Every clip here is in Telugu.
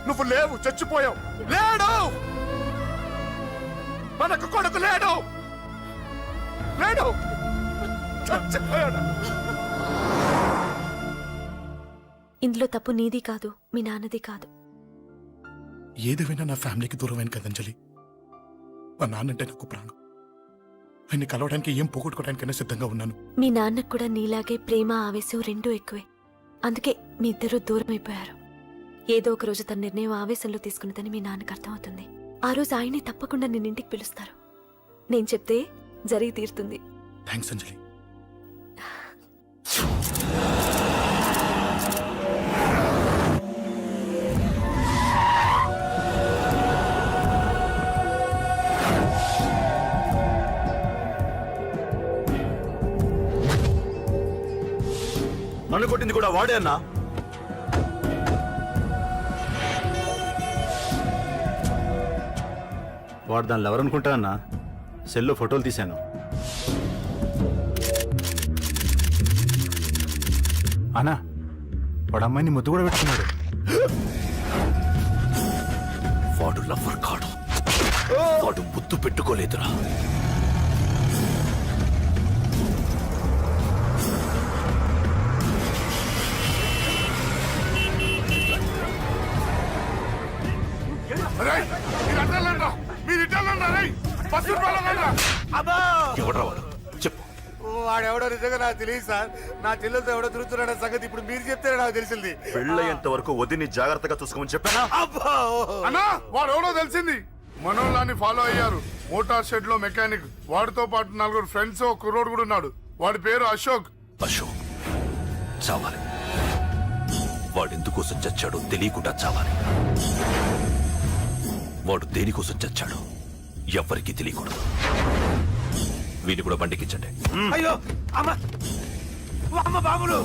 నువ్వు లేవు, చచ్చిపోయావు. లేడు, మనకు కొడుకు లేడు, లేడు, చచ్చిపోయాడు. ఇందులో తప్పు నీది కాదు, మీ నాన్నది కాదు. ఏదేమైనా నా ఫ్యామిలీకి దూరమైన కదా అంజలి. మా నాన్నంటే నాకు ప్రాణం. ఆయన్ని కలవడానికి ఏం పోగొట్టుకోవడానికైనా సిద్ధంగా ఉన్నాను. మీ నాన్నకు కూడా నీలాగే ప్రేమ ఆవేశం రెండూ ఎక్కువే. అందుకే మీ ఇద్దరూ దూరం అయిపోయారు. ఏదో ఒక రోజు తన నిర్ణయం ఆవేశంలో తీసుకున్నదని మీ నాన్నకు అర్థమవుతుంది. ఆ రోజు ఆయనే తప్పకుండా నిన్నింటికి పిలుస్తారు. నేను చెప్తే జరిగి తీరుతుంది. థ్యాంక్స్ అంజలి. నన్ను కొట్టింది కూడా వాడే అన్నా. వాడు దానిలో ఎవరనుకుంటా అన్నా, సెల్లో ఫోటోలు తీశాను. అన్నా వాడు అమ్మాయిని ముద్దు కూడా పెట్టుకున్నాడు. వాడు లవ్వర్ కాడు, వాడు ముద్దు పెట్టుకోలేదురా. ఎవడ్రా వాడు? చెప్పు. వాడెవడో నిజంగా నాకు తెలియదు సార్. నా చెల్లెలతో ఎవడో తిరుగుతున్నాడన్న సంగతి ఇప్పుడు మీరు చెప్తే నాకు తెలిసింది. పెళ్ళయ్యేంత వరకు వదిని జాగ్రత్తగా చూసుకోమని చెప్పానా? అన్నా వాడు ఎవడో తెలిసింది. మనోళ్ళని ఫాలో అయ్యారు. మోటార్ షెడ్ లో మెకానిక్, వాడితో పాటు 4 ఫ్రెండ్స్, ఒక కుర్రోడు కూడా ఉన్నాడు. వాడి పేరు అశోక్. అశోక్ చావాలి. వాడెందుకోసం చచ్చాడో తెలియకుండా చావాలి. వాడు దేనికోసం చచ్చాడో ఎవ్వరికీ తెలియకూడదు. వీడిని కూడా బండికించండి. అయ్యో అమ్మ, అమ్మ బాబులు.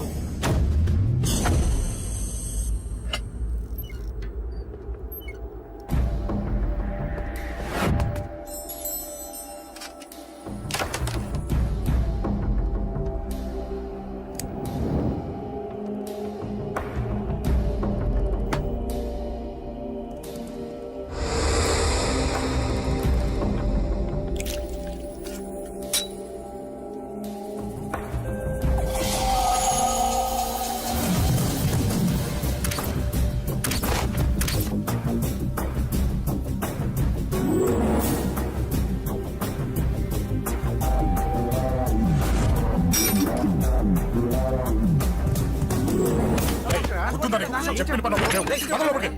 చెప్పిన పని ఒకటే.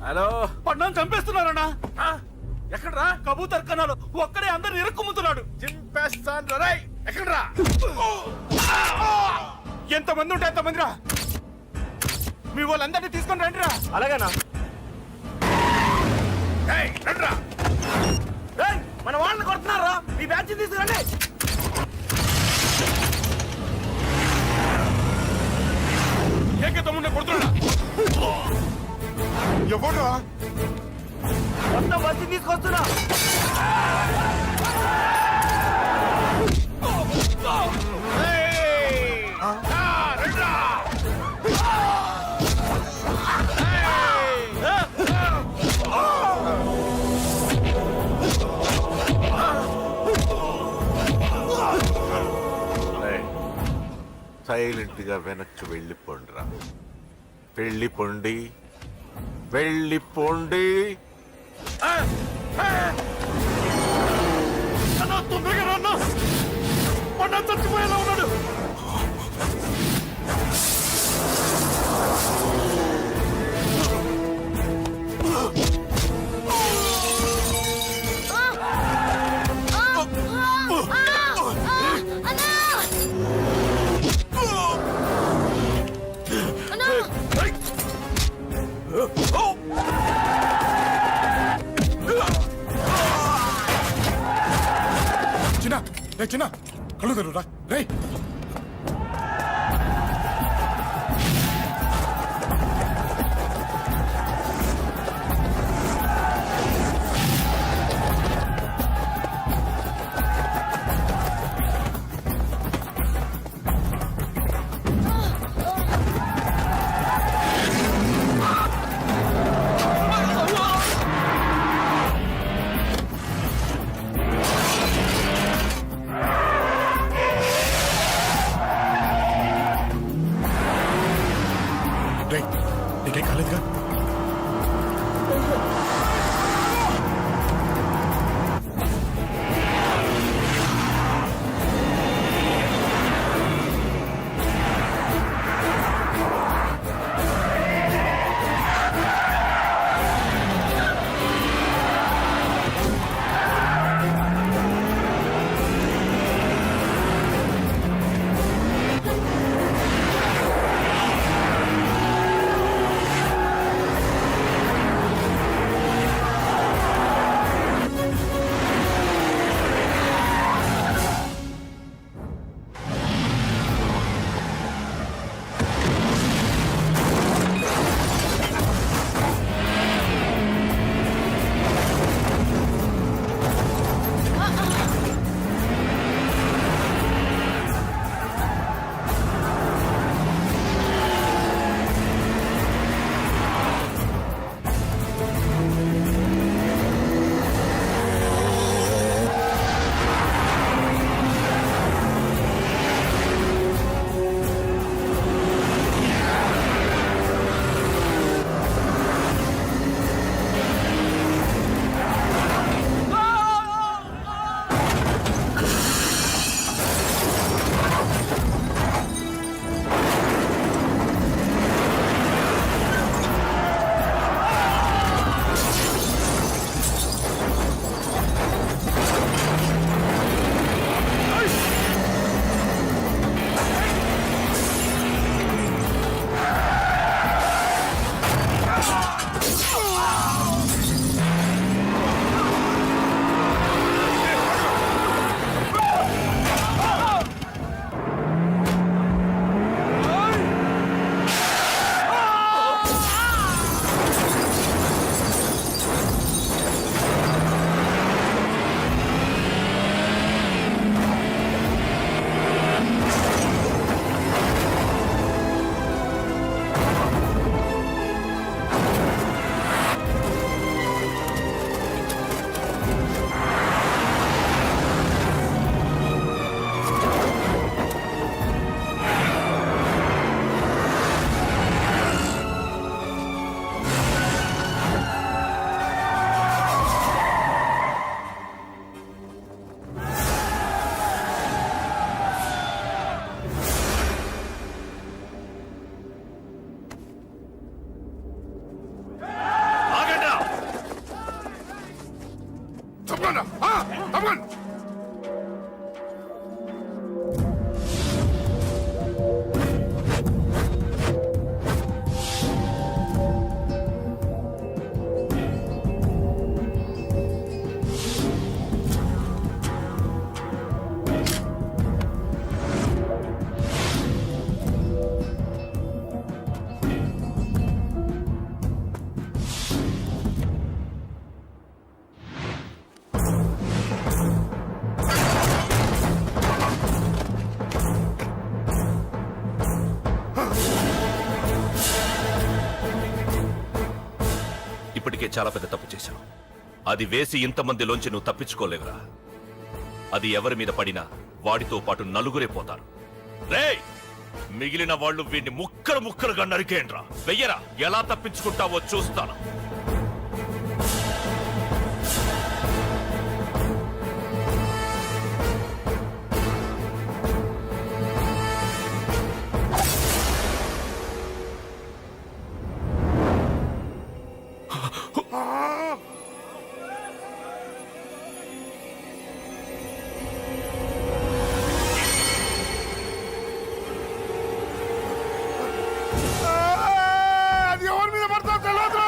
హలో, పడ్డాను చంపేస్తున్నారన్నా. ఎక్కడ్రా? కబూతర్ కన్నాలు ఒక్కడే అందరు ఇరుక్కుమ్ముతున్నాడు. చింపేస్తాను రై. ఎక్కడ్రా? ఎంతమంది ఉంటే ఎంతమంది రా. మీ వాళ్ళందరినీ తీసుకొని రండిరా. అలాగేనా? రండిరా. మన వాళ్ళని కొడుతున్నారా? మీ బ్యాచ్ తీసుకురండి. ఏకతమ్ముడిని కొడుతున్నాడా? ఎవడ్రా? మొత్తం బస్సు తీసుకొస్తున్నా. సైలెంట్ గా వెనక్కి వెళ్ళిపోండిరా. వెళ్ళిపోండి, వెళ్ళిపోండి. తొందరగా రన్నా. చచ్చిపోయేలా ఉన్నాడు. రే చిన్న కళ్ళు తెరురా రే. రే నీకేం కాలేదుగా? తప్పకుండా తప్పకుండా. ఇప్పటికే చాలా పెద్ద తప్పు చేశావు. అది వేసి ఇంతమందిలోంచి నువ్వు తప్పించుకోలేవురా. అది ఎవరి మీద పడినా వాడితో పాటు నలుగురే పోతారు. రేయ్, మిగిలిన వాళ్ళు వీడిని ముక్కలు ముక్కలుగా నరికేయండ్రా. వెయ్యరా, ఎలా తప్పించుకుంటావో చూస్తాను. అది ఎవరి మీద పడతా తెలియదు.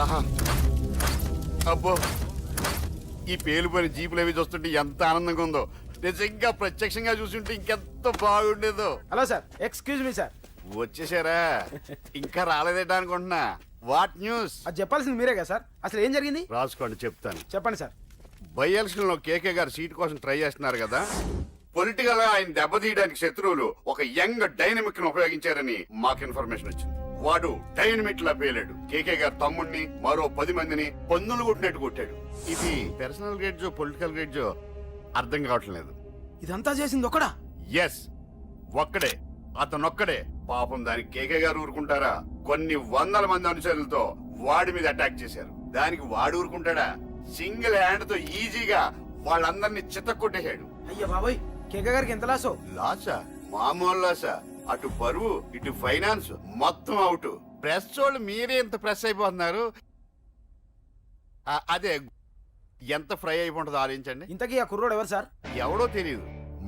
ఆహా అబ్బో ఈ పేలిపోయిన జీపులు అవి చూస్తుంటే ఎంత ఆనందంగా ఉందో. నిజంగా ప్రత్యక్షంగా చూస్తుంటే ఇంకెంత బాగుండేదో. Hello sir, excuse me sir. వచ్చేసారా? ఇంకా రాలేదేటా అనుకుంటున్నా. What news? అది చెప్పాల్సింది మీరే కదా సార్. అసలు ఏం జరిగింది రాసుకోండి, చెప్తాను. చెప్పండి సార్. బై ఎలక్షన్ లో కేకే గారు సీట్ కోసం ట్రై చేస్తున్నారు కదా. పొలిటికల్ గా ఆయన దెబ్బతీయడానికి శత్రువులు ఒక యంగ్ డైనమిక్ ను ఉపయోగించారని మాకు ఇన్ఫర్మేషన్ వచ్చింది. వాడు డైనమిక్ లా పేలాడు. కేకే గారు తమ్ముడిని మరో 10 మందిని పన్నులు కొట్టినట్టు కొట్టాడు. ఇది పర్సనల్ గ్రేడ్జో పొలిటికల్ గ్రేడ్జో అర్థం కావట్లేదు. ఇదంతా చేసింది ఒకడా? ఎస్, ఒక్కడే, అతనొక్కడే. పాపం దానికి కేకే గారు ఊరుకుంటారా? కొన్ని వందల మంది అనుచరులతో వాడి మీద అటాక్ చేశారు. దానికి వాడు ఊరుకుంటాడా? సింగిల్ హ్యాండ్ తో ఈజీగా వాళ్ళందరినీ చిత్తకొట్టేశాడు. అయ్యా బాబాయ్, కేక గారికి ఎంత లాసో? లాసా? మామూలు లాసా? అటు పరువు ఇటు ఫైనాన్స్ మొత్తం అవుట్. ప్రెస్ వాళ్ళు మీరే ఎంత ప్రెస్ అయిపోతున్నారు. అదే ఎంత ఫ్రై అయిపోతుందో ఆలోచించండి. ఇంతకీ ఆ కుర్రోడు ఎవరు సార్? ఎవడో తెలియదు.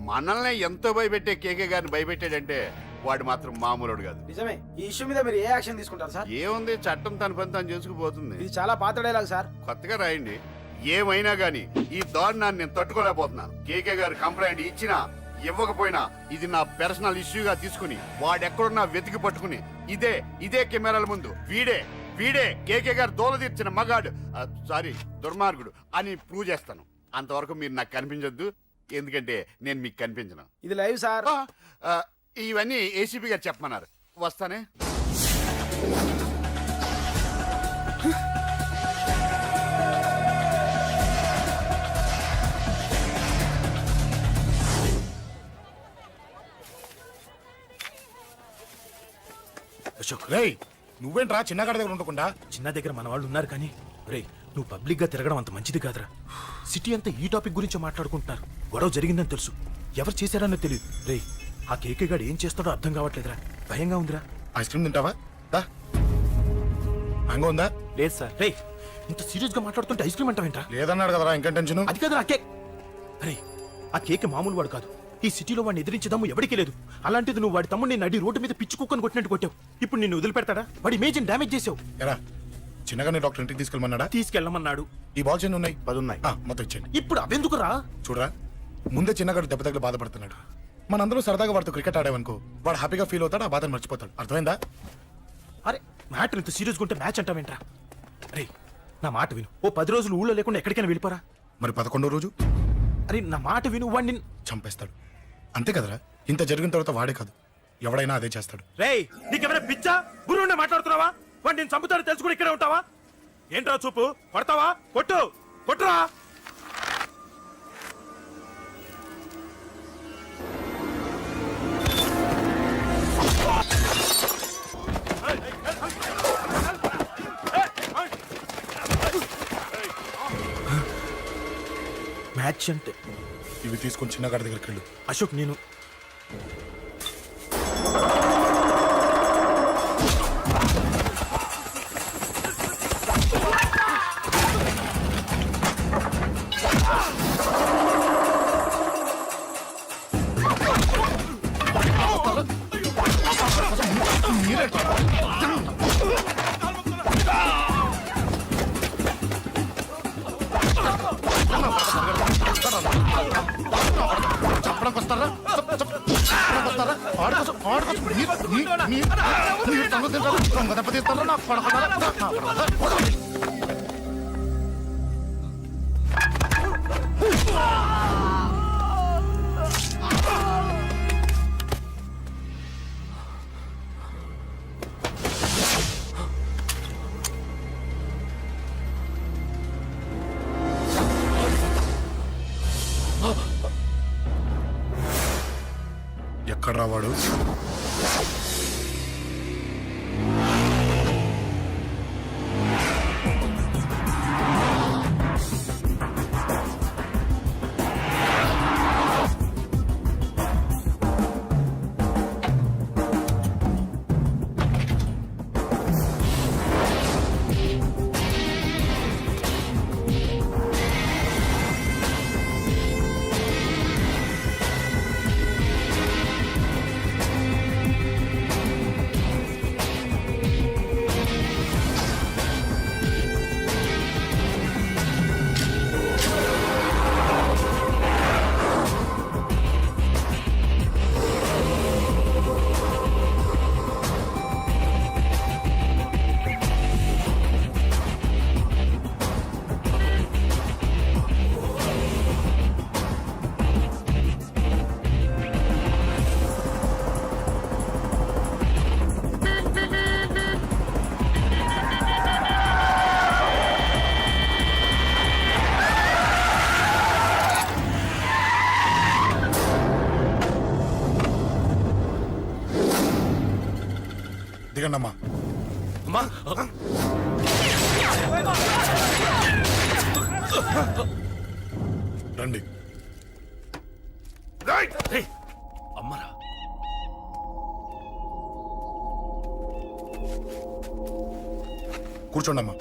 మనల్ని ఎంతో భయపెట్టే కేకే గారిని భయపెట్టాడంటే వాడు మాత్రం మామూలుడు కాదు. నిజమే. ఈ ఇష్యూ మీద మీరు ఏ యాక్షన్ తీసుకుంటారు సార్? ఏముంది, చట్టం తన పని తను చేసుకుపోతుంది. ఇది చాలా పాత డైలాగ్ సార్. కొత్తగా రాయండి. ఏమైనా గానీ ఈ దారుణాన్ని నేను తట్టుకోలేకపోతున్నాను. కేకే గారు కంప్లైంట్ ఇచ్చినా ఇవ్వకపోయినా ఇది నా పర్సనల్ ఇష్యూగా తీసుకుని వాడెక్కడున్నా వెతికి పట్టుకుని ఇదే కెమెరాల ముందు వీడే కేకే గారు దోల తీర్చిన మగాడు, సారీ దుర్మార్గుడు అని ప్రూవ్ చేస్తాను. అంతవరకు మీరు నాకు కనిపించొద్దు, ఎందుకంటే నేను మీకు కనిపించను. ఇది లైవ్ సార్. ఇవన్నీ ఏసీపీ గారు చెప్పమన్నారు. వస్తానే. అశోక్ రేయ్, నువ్వేంట్రా చిన్నగాడి దగ్గర ఉండకుండా? చిన్న దగ్గర మన వాళ్ళు ఉన్నారు కానీ రేయ్, నువ్వు పబ్లిక్ గా తిరగడం అంత మంచిది కాదురా. సిటీ అంతా ఈ టాపిక్ గురించి మాట్లాడుకుంటున్నారు. గొడవ జరిగిందని తెలుసు, ఎవరు చేశారన్నో తెలియదు. రేయ్, ఆ కేకే గాడు ఏం చేస్తాడో అర్థం కావట్లేదురా. భయంగా ఉందిరా. ఐస్ క్రీమ్ తింటావా? దా. మ్యాంగో ఉందా? లేదు సార్. రేయ్, ఇంత సీరియస్ గా మాట్లాడుతుంటే ఐస్ క్రీమ్ అంటావేంట్రా? లేదన్నాడు కదరా, ఇంకా టెన్షన్. అది కాదు ఆ కేక్. రేయ్, ఆ కేక్ మామూలు వాడు కాదు. ఈ సిటీలో వాడిని ఎదిరించదమ్ము ఎవరికీ లేదు. అలాంటిది నువ్వు వాడి తమ్ముడిని నడి రోడ్డు మీద పిచ్చి కుక్కని కొట్టినట్టు కొట్టావు. ఇప్పుడు నిన్ను వదిలిపెడతాడా? వాడి ఇమేజ్ డ్యామేజ్ చేసావు. ఎరా, చిన్నగానే డాక్టర్ ఇంటికి తీసుకెళ్ళమన్నాడా? తీసుకెళ్ళమన్నాడు. ఈ బాల్స్ ఎన్ని ఉన్నాయి? 10 ఉన్నాయి. మొత్తం ఇచ్చేయండి. ఇప్పుడు అవెందుకురా? చూడరా, ముందే చిన్నగాడు దెబ్బ తగిలి బాధపడుతున్నాడు. మనందరూ సరదాగా వాడితో క్రికెట్ ఆడామనుకో, వాడు హ్యాపీగా ఫీల్ అవుతాడు, ఆ బాధను మర్చిపోతాడు. అర్థమైందా? అరే, మ్యాటర్ ఇంత సీరియస్ ఉంటే మ్యాచ్ అంటావేంట్రా? రే, నా మాట విను. ఓ 10 రోజులు ఊళ్ళో లేకుండా ఎక్కడికైనా వెళ్ళిపోరా. మరి 11వ రోజు? అరే, నా మాట విను. వాడిని చంపేస్తాడు. అంతే కదరా? ఇంత జరిగిన తర్వాత వాడే కాదు, ఎవడైనా అదే చేస్తాడు. రేయ్, నీకెవరైనా పిచ్చా? గురువునే మాట్లాడుతున్నావా? వాడు నేను చంపుతాడు తెలుసుకుని ఇక్కడే ఉంటావా? ఏంట్రా చూపు? కొడతావా? కొట్టురా. మ్యాచ్ అంటే ఇవి తీసుకొని చిన్నగాడి దగ్గరికి వెళ్ళు. అశోక్, నేను చెప్పడానికి వస్తారా? ఎక్కడ రావాడు? దిగండమ్మా. అమ్మా రండి. రేయ్, అమ్మరా కూర్చోండి అమ్మా.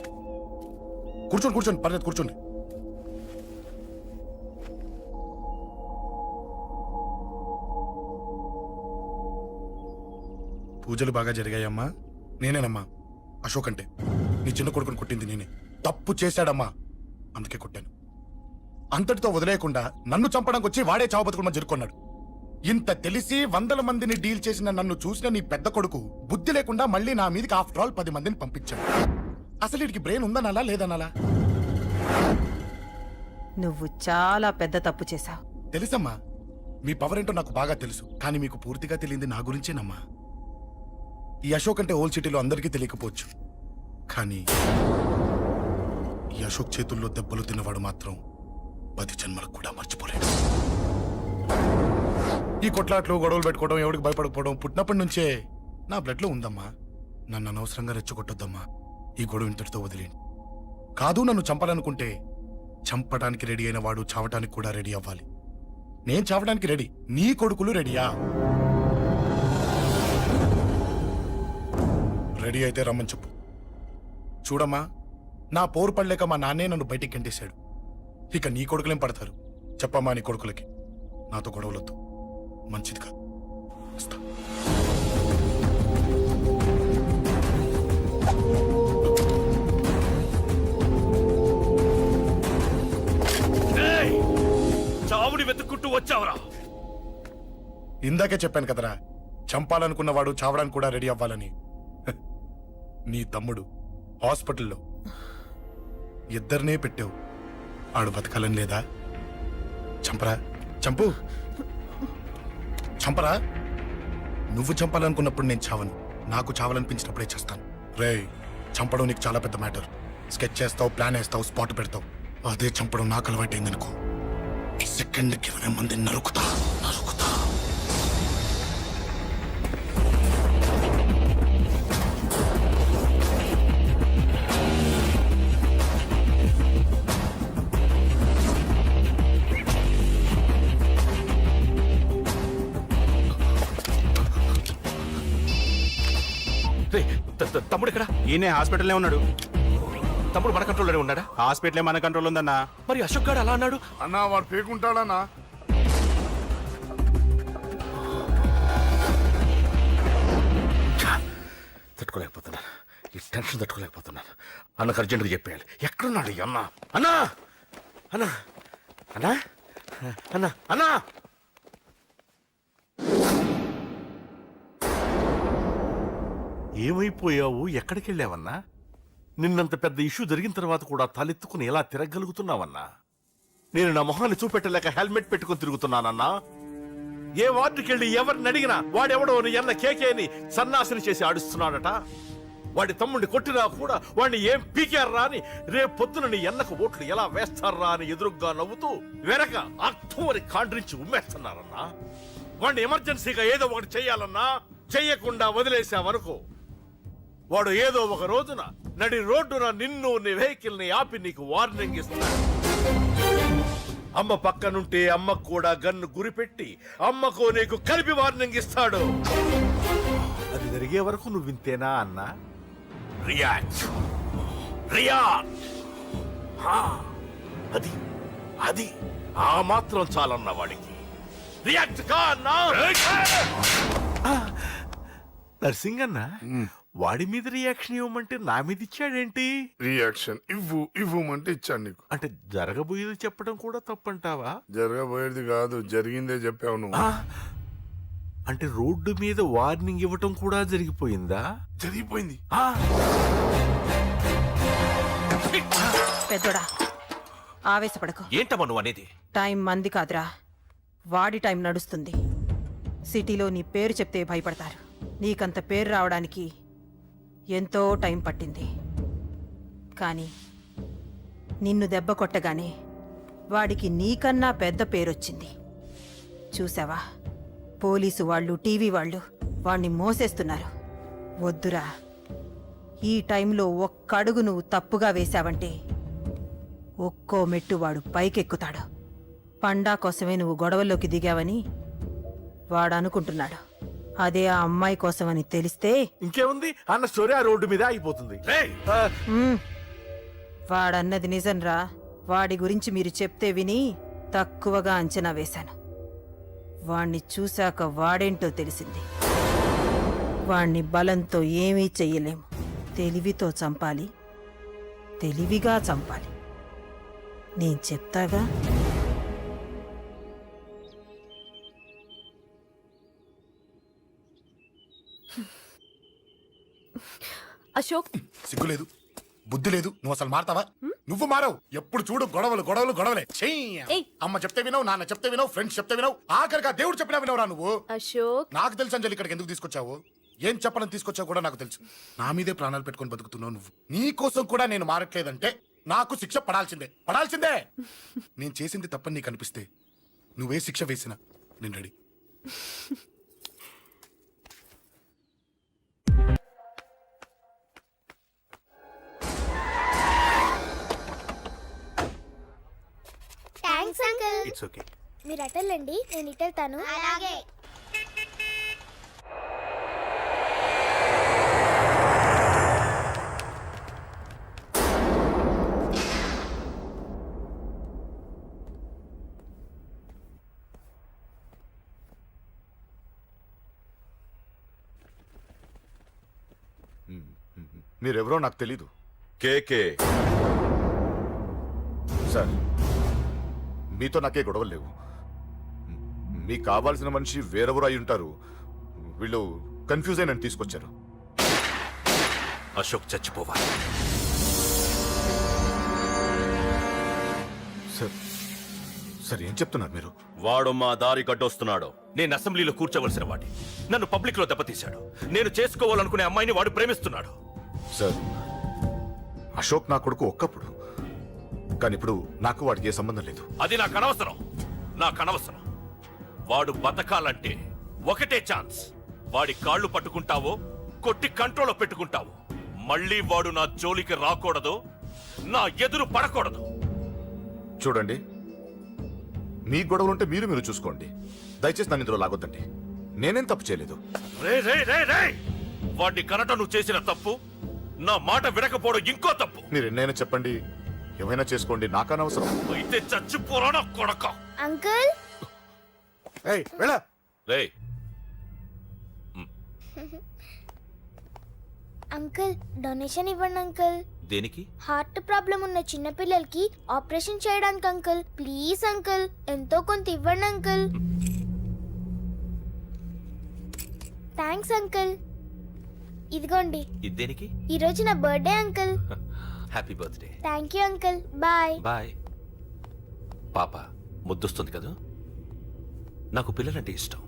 కూర్చోండి కూర్చోండి, పర్లేదు కూర్చోండి. పూజలు బాగా జరిగాయమ్మా. నేనేనమ్మా అశోక్ అంటే. నీ చిన్న కొడుకుని కొట్టింది నేనే. తప్పు చేశాడమ్మా, అందుకే కొట్టాను. అంతటితో వదిలేయకుండా నన్ను చంపడానికి వచ్చి వాడే చావు బతుకుని జరుపుకున్నాడు. ఇంత తెలిసి 100 మందిని డీల్ చేసిన నన్ను చూసిన నీ పెద్ద కొడుకు బుద్ధి లేకుండా మళ్ళీ నా మీదకి ఆఫ్టర్ ఆల్ 10 మందిని పంపించాడు. అసలు వీడికి బ్రెయిన్ ఉందనాలా లేదనాలా? నువ్వు చాలా పెద్ద తప్పు చేశావు. తెలుసమ్మా, మీ పవర్ ఏంటో నాకు బాగా తెలుసు. కానీ మీకు పూర్తిగా తెలియంది నా గురించేనమ్మా. ఈ అశోక్ అంటే ఓల్డ్ సిటీలో అందరికీ తెలియకపోవచ్చు, కానీ ఈ అశోక్ చేతుల్లో దెబ్బలు తిన్నవాడు మాత్రం 10 జన్మలకు కూడా మర్చిపోలేడు. ఈ కొట్లాట్లు గొడవలు పెట్టుకోవడం, ఎవరికి భయపడకపోవడం పుట్టినప్పటి నుంచే నా బ్లడ్ లో ఉందమ్మా. నన్ను అనవసరంగా రెచ్చగొట్టొద్దమ్మా. ఈ గొడవ ఇంతటితో వదిలేండి. కాదు, నన్ను చంపాలనుకుంటే చంపడానికి రెడీ అయిన వాడు చావటానికి కూడా రెడీ అవ్వాలి. నేను చావడానికి రెడీ, నీ కొడుకులు రెడీయా? రెడీ అయితే రమ్మని చెప్పు. చూడమ్మా, నా పోరు పడలేక మా నాన్నే నన్ను బయటికి గంటేశాడు. ఇక నీ కొడుకులేం పడతారు? చెప్పమ్మా నీ కొడుకులకి నాతో గొడవలొద్దు, మంచిది కాదు. వస్తా. రేయ్, చావుని వెతుక్కుంటూ వచ్చావురా. ఇందాకే చెప్పాను కదరా, చంపాలనుకున్నవాడు చావడానికి కూడా రెడీ అవ్వాలని. హ, నీ తమ్ముడు హాస్పిటల్లో ఇద్దరినే పెట్టావు. ఆడు బతకాలని లేదా? చంపరా, చంపు, చంపరా. నువ్వు చంపాలనుకున్నప్పుడు నేను చావను, నాకు చావాలనిపించినప్పుడే చేస్తాను. రేయ్, చంపడం నీకు చాలా పెద్ద మ్యాటర్. స్కెచ్ చేస్తావు, ప్లాన్ వేస్తావు, స్పాట్ పెడతావు. అదే చంపడం నాకు అలవాటైందనుకో, సెకండ్కి 20 మందిని నరుకుతా. రేయ్, తమ్ముడు ఇక్కడ? ఈయనే హాస్పిటల్లో ఉన్నాడు. తమ్ముడు మన కంట్రోల్లోనే ఉన్నాడా? హాస్పిటలే మన కంట్రోల్ ఉందన్నా. మరి అశోక్ గారు అలా అన్నాడు. అన్నా వాడు పేకుంటాడన్నా. తట్టుకోలేకపోతున్నాను, ఈ టెన్షన్ తట్టుకోలేకపోతున్నాను. అన్నకు అర్జెంటుగా చెప్పేయాలి. ఎక్కడున్నాడు ఈ అన్న? అన్నా, అన్నా, అన్నా, అన్నా, అన్నా. ఏమైపోయావు? ఎక్కడికి వెళ్ళావన్నా? నిన్నంత పెద్ద ఇష్యూ జరిగిన తర్వాత కూడా తలెత్తుకుని ఎలా తిరగలుగుతున్నావన్నా? నేను నా మొహాన్ని చూపెట్టలేక హెల్మెట్ పెట్టుకుని తిరుగుతున్నానన్నా. ఏ వార్డుకి వెళ్ళి ఎవరిని అడిగినా వాడెవడో నీ అన్న కేకేని సన్నాసిని చేసి ఆడిస్తున్నాడట. వాడి తమ్ముడిని కొట్టినా కూడా వాడిని ఏం పీకారా అని రేపు పొద్దున నీ అన్నకు ఓట్లు ఎలా వేస్తారా అని ఎదురుగ్గా నవ్వుతూ వెనక అర్థం అని కాండ్రించి ఉమ్మేస్తున్నారన్నా. వాడిని ఎమర్జెన్సీగా ఏదో ఒకటి చెయ్యాలన్నా, చెయ్యకుండా వదిలేసావనుకో, వాడు ఏదో ఒక రోజున నడి రోడ్డున నిన్ను నీ వెహికల్ ని ఆపి నీకు వార్నింగ్ ఇస్తాడు. అమ్మ పక్కనుంటే అమ్మకు కూడా గన్ను గురిపెట్టి అమ్మకు నీకు కలిపి వార్నింగ్ ఇస్తాడు. అది జరిగే వరకు నువ్వు వింతేనా అన్నా? React, react. అది అది ఆ మాత్రం చాలన్న వాడికి. రియాక్ట్ కా అన్నా. నర్సింగ్ అన్నా, వాడి మీద రియాక్షన్ ఇవ్వమంటే నా మీద ఇచ్చాడేంటి? రియాక్షన్ ఇవ్వమంటే ఇచ్చాను నీకు. అంటే జరగబోయేది చెప్పడం కూడా తప్పంటావా? జరగబోయేది కాదు, జరిగిందే చెప్పావు నువ్వు. అంటే రోడ్డు మీద వార్నింగ్ ఇవ్వటం కూడా జరిగిపోయిందా? జరిగిపోయింది. పెద్దోడా, ఆవేశపడకు. ఏంటమ్మా నువ్వు అనేది? టైం మంది కాదురా, వాడి టైం నడుస్తుంది. సిటీలో నీ పేరు చెప్తే భయపడతారు. నీకంత పేరు రావడానికి ఎంతో టైం పట్టింది. కానీ నిన్ను దెబ్బ కొట్టగానే వాడికి నీకన్నా పెద్ద పేరొచ్చింది. చూసావా, పోలీసు వాళ్ళు, టీవీ వాళ్ళు వాణ్ణి మోసేస్తున్నారు. వద్దురా, ఈ టైంలో ఒక్క అడుగు నువ్వు తప్పుగా వేశావంటే ఒక్కో మెట్టు వాడు పైకెక్కుతాడు. పండా కోసమే నువ్వు గొడవల్లోకి దిగావని వాడు అనుకుంటున్నాడు. అదే ఆ అమ్మాయి కోసమని తెలిస్తే ఇంకేముంది అన్న స్టోరీ ఆ రోడ్డు మీద అయిపోతుంది. రేయ్ వాడన్నది నిజంరా. వాడి గురించి మీరు చెప్తే విని తక్కువగా అంచనా వేశాను. వాణ్ణి చూశాక వాడేంటో తెలిసింది. వాణ్ణి బలంతో ఏమీ చెయ్యలేము. తెలివితో చంపాలి, తెలివిగా చంపాలి. నేను చెప్తాగా. అశోక్, సిగ్గు లేదు, బుద్ధి లేదు. నువ్వు అసలు మారతావా? నువ్వు మారవు. ఎప్పుడు చూడు గొడవలు గొడవలు గొడవలే. ఏయ్. అమ్మ చెప్తే వినవు, నాన్న చెప్తే వినవు, ఫ్రెండ్స్ చెప్తే వినవు, ఆఖరిగా దేవుడు చెప్పినా వినవురా నువ్వు. అశోక్, నాకు తెలుసు అంజలి ఇక్కడికి ఎందుకు తీసుకొచ్చావు, ఏం చెప్పని తీసుకొచ్చావు కూడా నాకు తెలుసు. నా మీదే ప్రాణాలు పెట్టుకొని బతుకుతున్నావు నువ్వు. నీ కోసం కూడా నేను మారట్లేదంటే నాకు శిక్ష పడాల్సిందే, పడాల్సిందే. నేను చేసింది తప్పని నీకు అనిపిస్తే నువ్వే శిక్ష వేసినా నేను ready. Thanks uncle. It's okay. మీరు అటెళ్ళండి, నేను ఇటెళ్తాను. అలాగే. మీరెవరో నాకు తెలీదు. కేకే సార్, మీతో నాకే గొడవలు లేవు. మీకు కావాల్సిన మనిషి వేరెవరో అయి ఉంటారు. వీళ్ళు కన్ఫ్యూజ్ అయి నన్ను తీసుకొచ్చారు. అశోక్ చచ్చిపోవాలి. సార్, సార్ ఏం చెప్తున్నారు మీరు? వాడు మా దారి గడ్డొస్తున్నాడు. నేను అసెంబ్లీలో కూర్చోవలసిన వాడి నన్ను పబ్లిక్ లో దెబ్బతీశాడు. నేను చేసుకోవాలనుకునే అమ్మాయిని వాడు ప్రేమిస్తున్నాడు. సార్, అశోక్ నా కొడుకు ఒక్కప్పుడు, కానీ ఇప్పుడు నాకు వాడికి ఏ సంబంధం లేదు. అది నాకు అనవసరం, నాకు అనవసరం. వాడు బతకాలంటే ఒకటే ఛాన్స్. వాడి కాళ్ళు పట్టుకుంటావో కొట్టి కంట్రోల్లో పెట్టుకుంటావో. మళ్ళీ వాడు నా జోలికి రాకూడదు, నా ఎదురు పడకూడదు. చూడండి, మీ గొడవలుంటే మీరు చూసుకోండి. దయచేసి నన్ను ఇందులో లాగొద్దండి. నేనేం తప్పు చేయలేదు. రే రే రే రే వాడిని కనటం నువ్వు చేసిన తప్పు, నా మాట వినకపోవడం ఇంకో తప్పు. మీరు ఎన్నైనా చెప్పండి, ఏమైనా చేసుకోండి, నాకు అనవసరం. అయితే చచ్చిపోరా కొడక. అంకుల్, ఏయ్, వెళ్ళ. రే అంకుల్ డొనేషన్ ఇవ్వండి అంకుల్. దేనికి? హార్ట్ ప్రాబ్లం ఉన్న చిన్న పిల్లలకి ఆపరేషన్ చేయడానికి అంకుల్. ప్లీజ్ అంకుల్, ఎంతో కొంత ఇవ్వండి అంకుల్. Thanks uncle. ఇదిగోండి, ఇది దేనికి? ఈ రోజు నా birthday uncle. Happy birthday. Thank you uncle. Bye. Bye. పాప ముద్దొస్తుంది కదా, నాకు పిల్లలంటే ఇష్టం.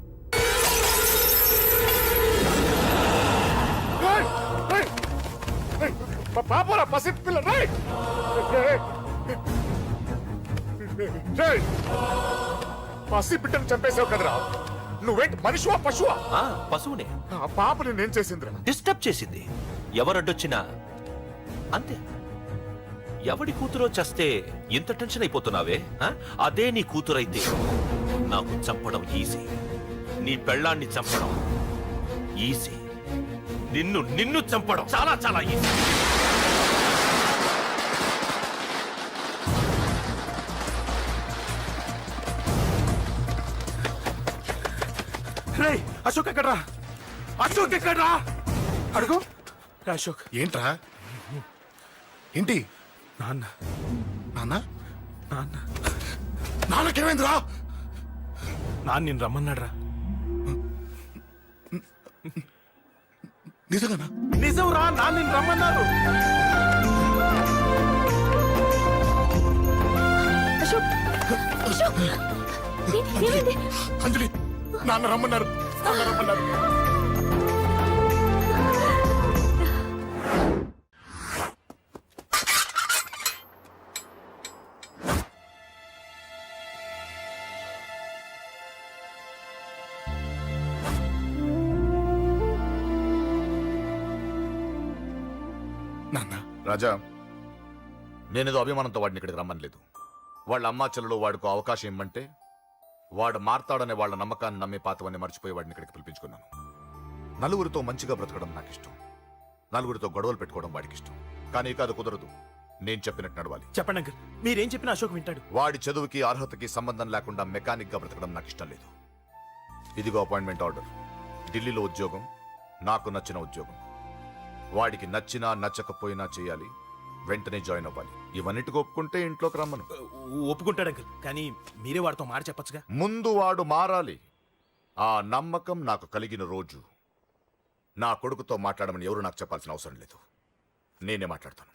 పాపరా పసి పిల్ల. పసి బిడ్డను చంపేసావు కదరా. నువ్వేంటి మనిషివా పశువా? పశువునే. ఆ పాపని నేను చేసిందిరా. డిస్టర్బ్ చేసింది. ఎవరడ్డొచ్చినా అంతే. ఎవడి కూతురో చస్తే ఇంత టెన్షన్ అయిపోతున్నావే? అదే నీ కూతురైతే నాకు చంపడం ఈజీ, నీ పెళ్ళాన్ని చంపడం ఈజీ, నిన్ను చంపడం చాలా చాలా ఈజీ. రేయ్, అశోక్ ఎక్కడ్రా? అశోక్ ఎక్కడ్రా? అడుగు. రా అశోక్. ఏంట్రా? ఏంటి? నాన్న నాన్న నాన్న నాన్నకేమైందిరా? నాన్న నిన్ను రమ్మన్నాడ్రా. నిజంగానా? నిజం రా, నాన్న నిన్ను రమ్మన్నారు. అశోక్, అశోక్, ఏమైంది? అంజలి, నాన్న రమ్మన్నారు, నాన్న రమ్మన్నారు. నాన్న రాజా నేనేదో అభిమానంతో వాడిని ఇక్కడికి రమ్మనలేదు. వాళ్ళ అమ్మా చెల్లెలు వాడికి అవకాశం ఇమ్మంటే వాడు మారతాడనే వాళ్ళ నమ్మకాన్ని నమ్మి పాతవన్నీ మర్చిపోయి వాడిని ఇక్కడికి పిలిపించుకున్నాను. నలుగురితో మంచిగా బ్రతకడం నాకు ఇష్టం, నలుగురితో గొడవలు పెట్టుకోవడం వాడికి ఇష్టం. కానీ ఇక అది కుదరదు. నేను చెప్పినట్టు నడవాలి. చెప్పండి అంకుల్, మీరేం చెప్పినా అశోక్ వింటాడు. వాడి చదువుకి అర్హతకి సంబంధం లేకుండా మెకానిక్ గా బ్రతకడం నాకు ఇష్టం లేదు. ఇదిగో అపాయింట్మెంట్ ఆర్డర్. ఢిల్లీలో ఉద్యోగం, నాకు నచ్చిన ఉద్యోగం. వాడికి నచ్చినా నచ్చకపోయినా చేయాలి, వెంటనే జాయిన్ అవ్వాలి. ఇవన్నిటికి ఒప్పుకుంటే ఇంట్లోకి రమ్మను. ఒప్పుకుంటాడు అంకుల్, కానీ మీరే వాడితో మాట చెప్పచ్చుగా. ముందు వాడు మారాలి. ఆ నమ్మకం నాకు కలిగిన రోజు నా కొడుకుతో మాట్లాడమని ఎవరు నాకు చెప్పాల్సిన అవసరం లేదు. నేనే మాట్లాడతాను.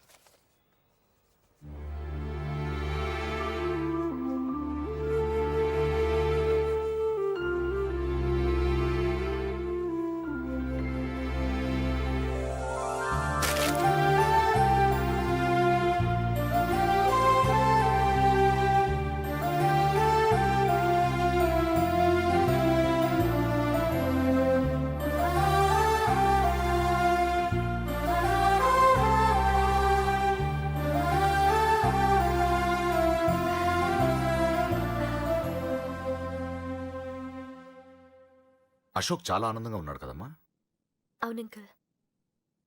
అశోక్ చాలా ఆనందంగా ఉన్నాడు కదమ్మా. అవునంకల్,